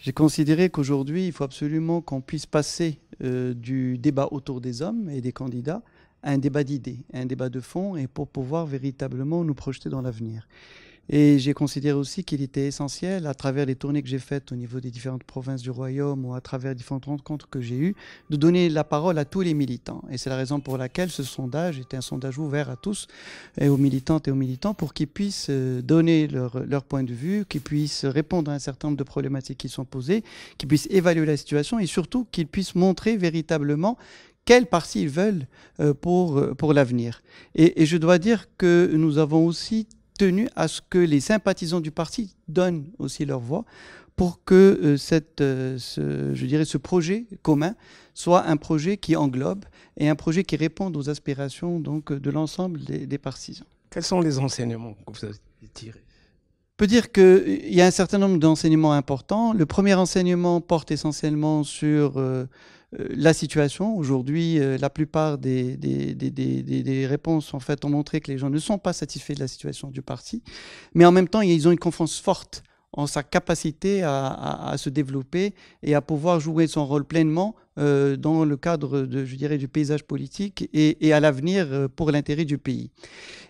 J'ai considéré qu'aujourd'hui, il faut absolument qu'on puisse passer du débat autour des hommes et des candidats à un débat d'idées, à un débat de fond, et pour pouvoir véritablement nous projeter dans l'avenir. Et j'ai considéré aussi qu'il était essentiel, à travers les tournées que j'ai faites au niveau des différentes provinces du royaume ou à travers différentes rencontres que j'ai eues, de donner la parole à tous les militants. Et c'est la raison pour laquelle ce sondage était un sondage ouvert à tous, et aux militantes et aux militants, pour qu'ils puissent donner leur point de vue, qu'ils puissent répondre à un certain nombre de problématiques qui sont posées, qu'ils puissent évaluer la situation et surtout qu'ils puissent montrer véritablement quel parti ils veulent pour l'avenir. Et je dois dire que nous avons aussi tenu à ce que les sympathisants du parti donnent aussi leur voix pour que ce projet commun soit un projet qui englobe et un projet qui réponde aux aspirations donc, de l'ensemble des partisans. Quels sont les enseignements que vous avez tirés? On peut dire qu'il y a un certain nombre d'enseignements importants. Le premier enseignement porte essentiellement sur la situation. Aujourd'hui, la plupart des réponses en fait, ont montré que les gens ne sont pas satisfaits de la situation du parti, mais en même temps, ils ont une confiance forte en sa capacité à se développer et à pouvoir jouer son rôle pleinement dans le cadre je dirais, du paysage politique et à l'avenir pour l'intérêt du pays.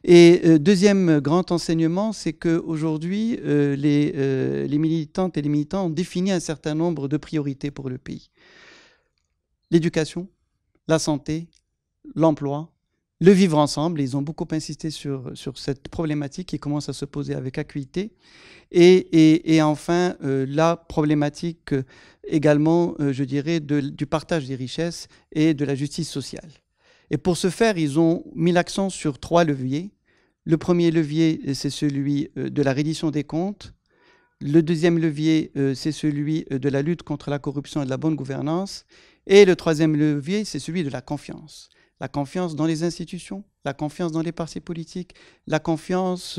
Et deuxième grand enseignement, c'est qu'aujourd'hui, les militantes et les militants ont défini un certain nombre de priorités pour le pays. L'éducation, la santé, l'emploi, le vivre ensemble. Ils ont beaucoup insisté sur cette problématique qui commence à se poser avec acuité. Et enfin, la problématique également, je dirais, du partage des richesses et de la justice sociale. Et pour ce faire, ils ont mis l'accent sur 3 leviers. Le premier levier, c'est celui de la reddition des comptes. Le deuxième levier, c'est celui de la lutte contre la corruption et de la bonne gouvernance. Et le troisième levier, c'est celui de la confiance. La confiance dans les institutions, la confiance dans les partis politiques, la confiance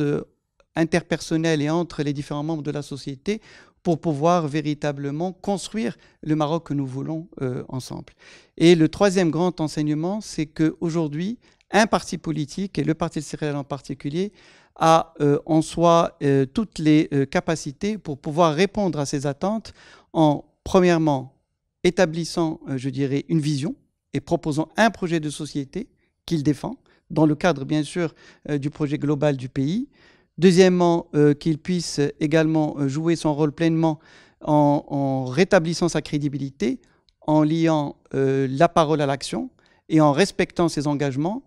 interpersonnelle et entre les différents membres de la société pour pouvoir véritablement construire le Maroc que nous voulons ensemble. Et le troisième grand enseignement, c'est qu'aujourd'hui, un parti politique, et le Parti Sirel en particulier, a en soi toutes les capacités pour pouvoir répondre à ces attentes en, premièrement, établissant, je dirais, une vision et proposant un projet de société qu'il défend, dans le cadre, bien sûr, du projet global du pays. Deuxièmement, qu'il puisse également jouer son rôle pleinement en rétablissant sa crédibilité, en liant la parole à l'action et en respectant ses engagements.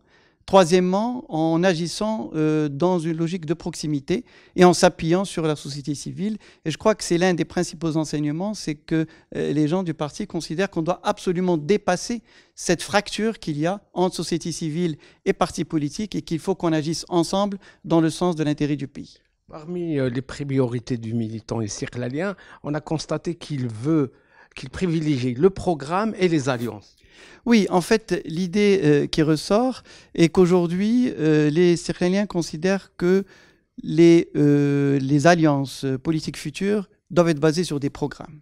Troisièmement, en agissant dans une logique de proximité et en s'appuyant sur la société civile. Et je crois que c'est l'un des principaux enseignements, c'est que les gens du parti considèrent qu'on doit absolument dépasser cette fracture qu'il y a entre société civile et parti politique et qu'il faut qu'on agisse ensemble dans le sens de l'intérêt du pays. Parmi les priorités du militant et circlalien, on a constaté qu'il privilégie le programme et les alliances. Oui, en fait, l'idée qui ressort est qu'aujourd'hui, les circaliens considèrent que les alliances politiques futures doivent être basées sur des programmes.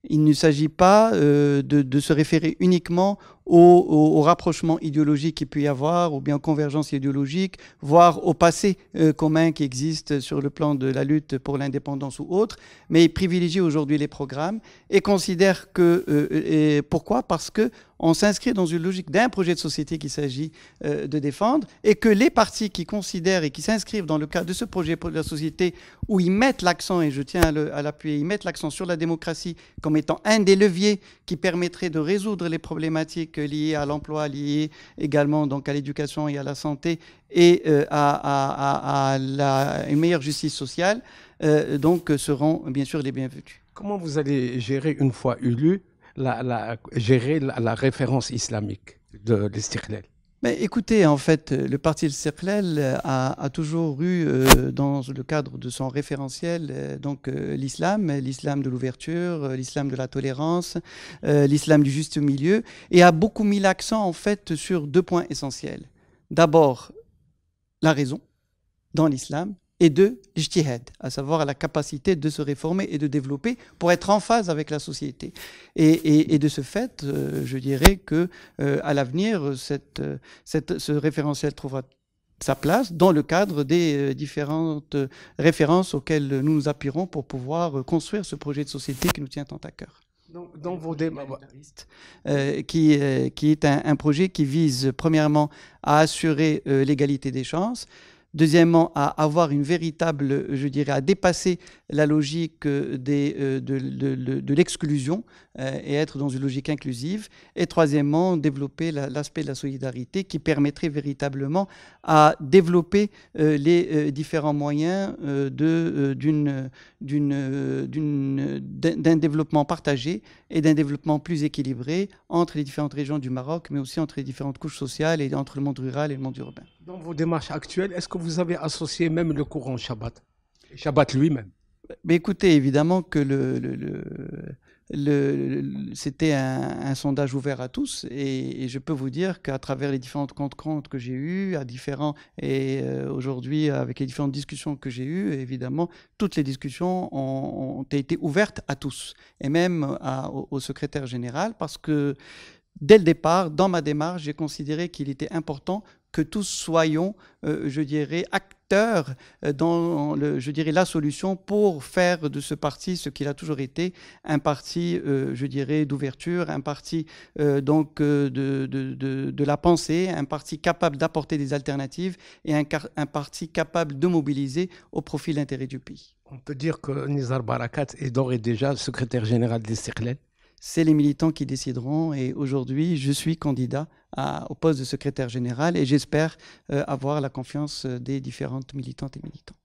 Il ne s'agit pas de se référer uniquement au rapprochement idéologique qu'il peut y avoir, ou bien aux convergences idéologiques, voire au passé commun qui existe sur le plan de la lutte pour l'indépendance ou autre, mais il privilégie aujourd'hui les programmes et considère que... pourquoi? Parce que on s'inscrit dans une logique d'un projet de société qu'il s'agit de défendre et que les partis qui considèrent et qui s'inscrivent dans le cadre de ce projet de la société où ils mettent l'accent, et je tiens à l'appuyer, ils mettent l'accent sur la démocratie comme étant un des leviers qui permettrait de résoudre les problématiques liées à l'emploi, liées également donc, à l'éducation et à la santé et à une meilleure justice sociale, donc seront bien sûr les bienvenus. Comment vous allez gérer, une fois élu, gérer la référence islamique de l'Istiqlal? Mais écoutez, en fait, le parti Istiqlal a toujours eu, dans le cadre de son référentiel, donc l'islam de l'ouverture, l'islam de la tolérance, l'islam du juste milieu, et a beaucoup mis l'accent, en fait, sur 2 points essentiels. D'abord, la raison dans l'islam, et 2, l'ijtihad, à savoir la capacité de se réformer et de développer pour être en phase avec la société. Et de ce fait, je dirais que à l'avenir, ce référentiel trouvera sa place dans le cadre des différentes références auxquelles nous nous appuierons pour pouvoir construire ce projet de société qui nous tient tant à cœur. Dans vos débats, qui est un projet qui vise premièrement à assurer l'égalité des chances, deuxièmement à avoir une véritable, je dirais, à dépasser la logique de l'exclusion et être dans une logique inclusive, et troisièmement développer l'aspect de la solidarité qui permettrait véritablement à développer les différents moyens d'un développement partagé et d'un développement plus équilibré entre les différentes régions du Maroc, mais aussi entre les différentes couches sociales et entre le monde rural et le monde urbain. Dans vos démarches actuelles, est-ce que vous avez associé même le courant Shabbat, Shabbat lui-même? Mais écoutez, évidemment que c'était un sondage ouvert à tous, et je peux vous dire qu'à travers les différentes comptes que j'ai eues, aujourd'hui avec les différentes discussions que j'ai eues, évidemment, toutes les discussions ont été ouvertes à tous, et même au secrétaire général, parce que dès le départ, dans ma démarche, j'ai considéré qu'il était important que tous soyons, je dirais, acteurs dans je dirais, la solution pour faire de ce parti ce qu'il a toujours été, un parti, je dirais, d'ouverture, un parti de la pensée, un parti capable d'apporter des alternatives et un parti capable de mobiliser au profit de l'intérêt du pays. On peut dire que Nizar Barakat est d'ores et déjà secrétaire général d'Istiqlal. C'est les militants qui décideront, et aujourd'hui, je suis candidat au poste de secrétaire général et j'espère avoir la confiance des différentes militantes et militants.